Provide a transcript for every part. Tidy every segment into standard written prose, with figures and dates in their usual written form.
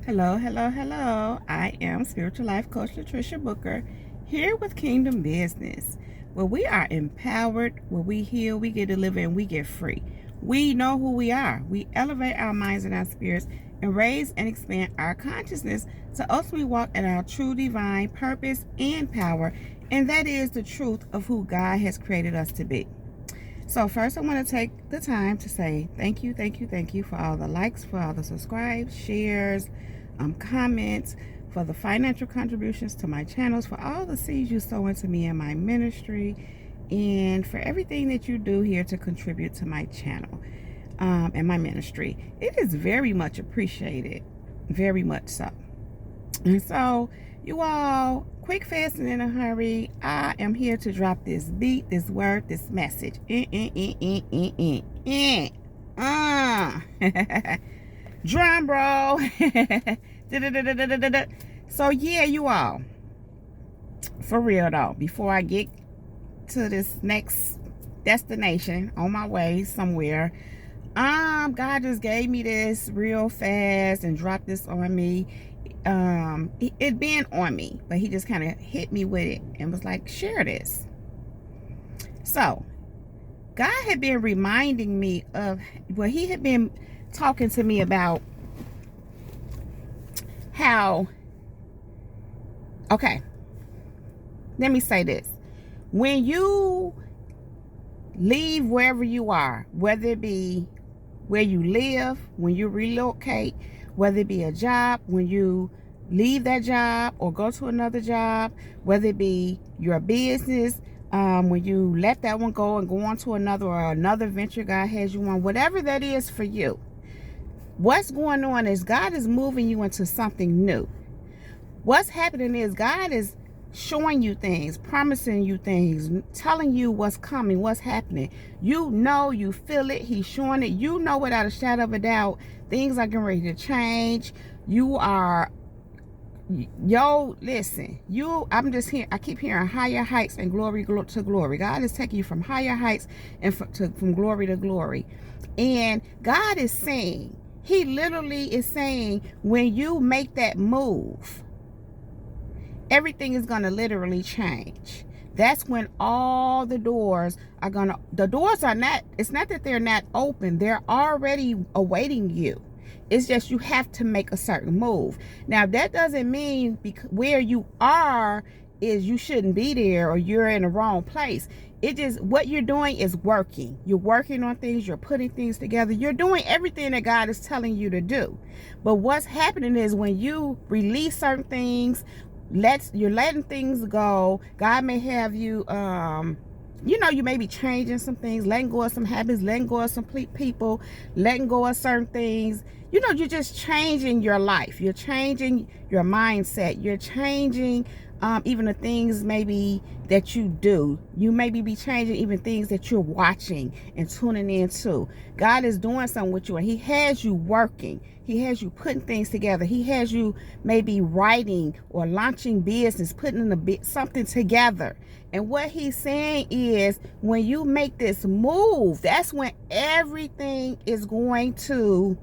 Hello, hello, hello. I am Spiritual Life Coach Latricia Booker here with Kingdom Business, where we are empowered, where we heal, we get delivered, and we get free. We know who we are. We elevate our minds and our spirits and raise and expand our consciousness to ultimately walk in our true divine purpose and power, and that is the truth of who God has created us to be. So first, I want to take the time to say thank you, thank you, thank you for all the likes, for all the subscribes, shares, comments, for the financial contributions to my channels, for all the seeds you sow into me and my ministry, and for everything that you do here to contribute to my channel and my ministry. It is very much appreciated, very much so. And so, you all, quick, fast, and in a hurry, I am here to drop this beat, this word, this message. Drum roll. So, yeah, you all, for real though, before I get to this next destination on my way somewhere, God just gave me this real fast and dropped this on me. It been on me, but he just kind of hit me with it and was like, share this. So God had been reminding me of, well, he had been talking to me about how, okay, let me say this. When you leave wherever you are, whether it be where you live, when you relocate, whether it be a job, when you leave that job or go to another job, whether it be your business, when you let that one go and go on to another or another venture God has you on, whatever that is for you, what's going on is God is moving you into something new. What's happening is God is showing you things, promising you things, telling you what's coming, what's happening. You know, you feel it. He's showing it. You know, without a shadow of a doubt, things are getting ready to change. You are, listen, I'm just here. I keep hearing higher heights and glory to glory. God is taking you from higher heights and from glory to glory. And God is saying, he literally is saying, when you make that move, everything is going to literally change. That's when all the doors are going to, it's not that they're not open. They're already awaiting you. It's just you have to make a certain move. Now, that doesn't mean where you are is you shouldn't be there or you're in the wrong place. It just, what you're doing is working. You're working on things. You're putting things together. You're doing everything that God is telling you to do. But what's happening is when you release certain things, you're letting things go. God may have you, you may be changing some things, letting go of some habits, letting go of some people, letting go of certain things. You're just changing your life. You're changing your mindset. You're changing even the things maybe that you do. You maybe be changing even things that you're watching and tuning into. God is doing something with you, and he has you working. He has you putting things together. He has you maybe writing or launching business, putting something together. And what he's saying is, when you make this move, that's when everything is going to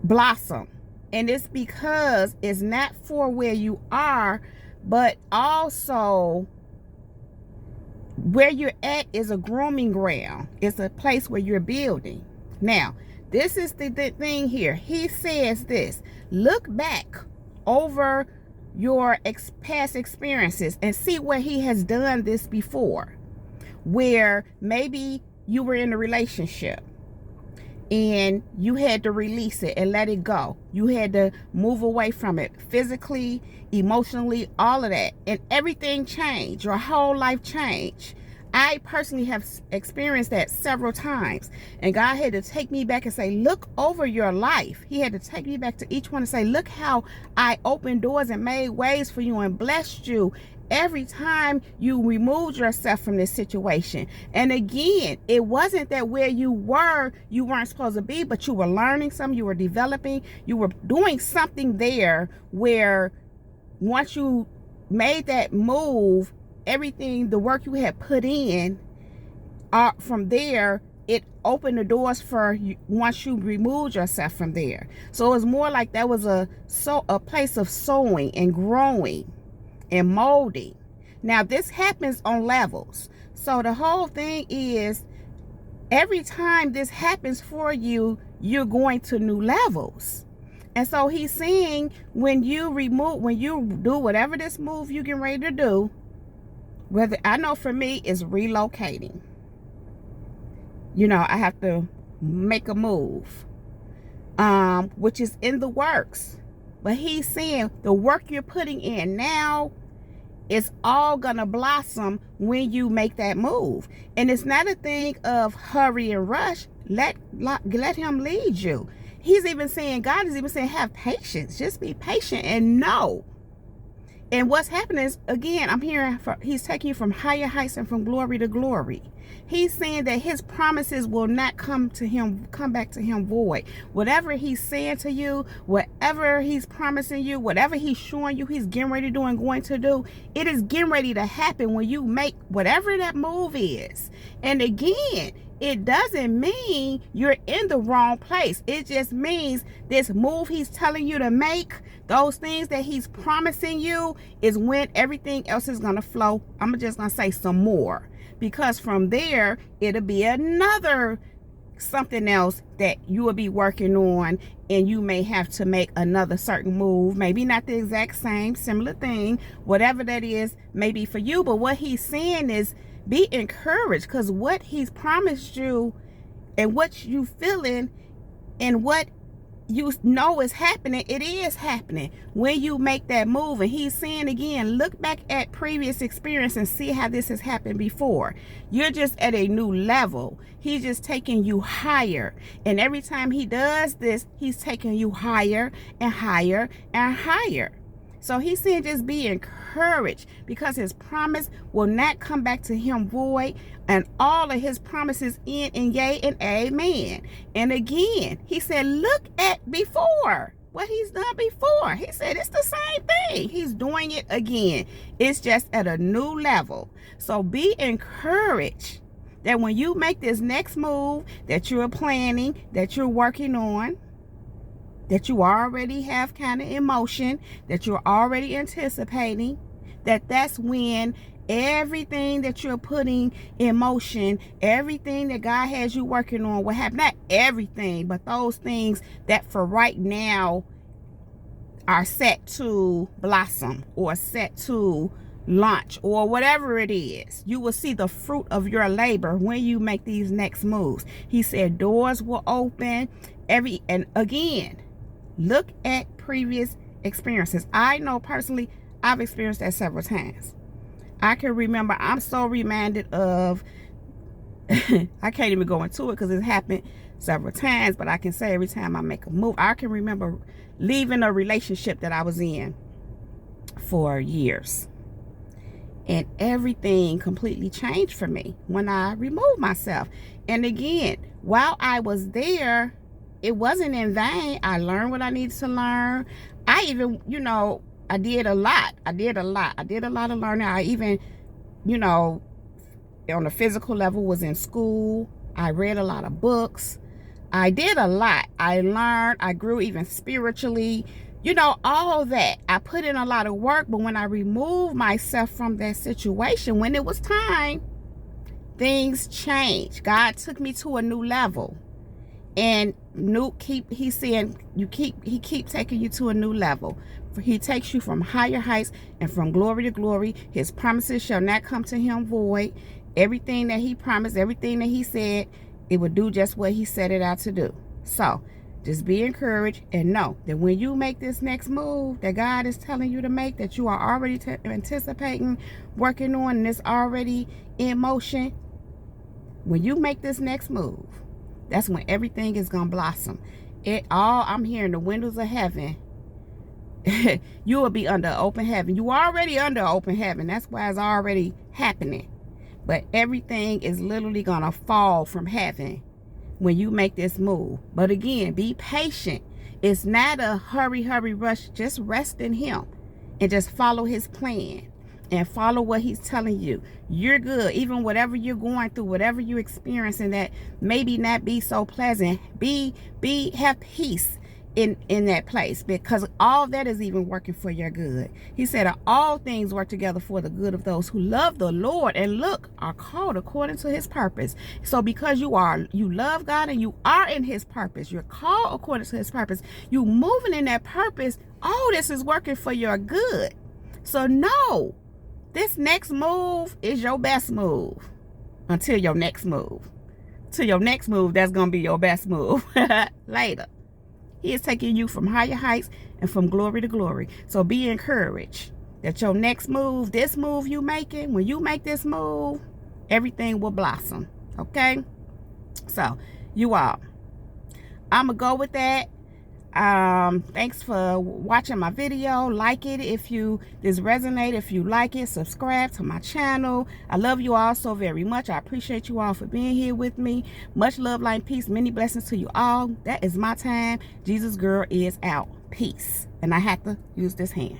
blossom. And it's because it's not for where you are, but also where you're at is a grooming ground. It's a place where you're building. Now, this is the thing here. He says this: look back over your past experiences and see where he has done this before, where maybe you were in a relationship and you had to release it and let it go. You had to move away from it physically, emotionally, all of that, and everything changed. Your whole life changed. I personally have experienced that several times, and God had to take me back and say, look over your life. He had to take me back to each one and say, look how I opened doors and made ways for you and blessed you every time you removed yourself from this situation. And again, it wasn't that where you weren't supposed to be, but you were learning something, you were developing, you were doing something there where once you made that move, everything, the work you had put in, from there, it opened the doors for you once you removed yourself from there. So it's more like that was a place of sowing and growing and molding. Now this happens on levels. So the whole thing is, every time this happens for you, you're going to new levels. And so he's saying, when you do whatever this move you get ready to do, whether, I know for me, it's relocating. You know, I have to make a move, which is in the works. But he's saying the work you're putting in now, it's all gonna blossom when you make that move. And it's not a thing of hurry and rush. Let him lead you. He's even saying, God is even saying, have patience. Just be patient and know. And what's happening is, again, I'm hearing he's taking you from higher heights and from glory to glory. He's saying that his promises will not come back to him void. Whatever he's saying to you, whatever he's promising you, whatever he's showing you he's getting ready to do and going to do, it is getting ready to happen when you make whatever that move is. And again, it doesn't mean you're in the wrong place. It just means this move he's telling you to make, those things that he's promising you, is when everything else is going to flow. I'm just going to say some more. Because from there, it'll be another something else that you will be working on, and you may have to make another certain move. Maybe not the exact same, similar thing. Whatever that is, maybe for you. But what he's saying is, be encouraged, because what he's promised you and what you feeling and what you know is happening, it is happening when you make that move. And he's saying again, look back at previous experience and see how this has happened before. You're just at a new level. He's just taking you higher. And every time he does this, he's taking you higher and higher and higher. So he's saying, just be encouraged, because his promise will not come back to him void, and all of his promises in and yea and amen. And again, he said, look at before, what he's done before. He said it's the same thing. He's doing it again. It's just at a new level. So be encouraged that when you make this next move that you're planning, that you're working on, that you already have kind of emotion, that you're already anticipating, that's when everything that you're putting in motion, everything that God has you working on will happen. Not everything, but those things that for right now are set to blossom or set to launch or whatever it is. You will see the fruit of your labor when you make these next moves. He said doors will open. And again, look at previous experiences. I know personally, I've experienced that several times. I can remember, I'm so reminded of, I can't even go into it because it's happened several times, but I can say every time I make a move, I can remember leaving a relationship that I was in for years. And everything completely changed for me when I removed myself. And again, while I was there, it wasn't in vain. I learned what I needed to learn. I even, I did a lot. I did a lot of learning. I even, on a physical level, was in school. I read a lot of books. I did a lot. I learned. I grew even spiritually. All that. I put in a lot of work, but when I removed myself from that situation, when it was time, things changed. God took me to a new level. And he's saying he keep taking you to a new level. He takes you from higher heights and from glory to glory. His promises shall not come to him void. Everything that he promised, everything that he said, it would do just what he set it out to do. So just be encouraged and know that when you make this next move that God is telling you to make, that you are already anticipating, working on, and it's already in motion, when you make this next move, that's when everything is going to blossom. I'm hearing the windows of heaven. You will be under open heaven. You are already under open heaven. That's why it's already happening. But everything is literally going to fall from heaven when you make this move. But again, be patient. It's not a hurry, rush. Just rest in him and just follow his plan. and follow what he's telling you. You're good. Even whatever you're going through, whatever you're experiencing that maybe not be so pleasant, have peace in that place, because all that is even working for your good. He said all things work together for the good of those who love the Lord and look, are called according to his purpose. So because you love God and you are in his purpose, you're called according to his purpose, you moving in that purpose, all this is working for your good. So no, this next move is your best move until your next move. To your next move, that's going to be your best move later. He is taking you from higher heights and from glory to glory. So be encouraged that your next move, this move you making, when you make this move, everything will blossom. Okay? So, you all, I'm going to go with that. Thanks for watching my video. Like it if this resonated. If you like it, subscribe to my channel. I love you all so very much. I appreciate you all for being here with me. Much love, light, and peace. Many blessings to you all. That is my time. Jesus girl is out. Peace. And I have to use this hand.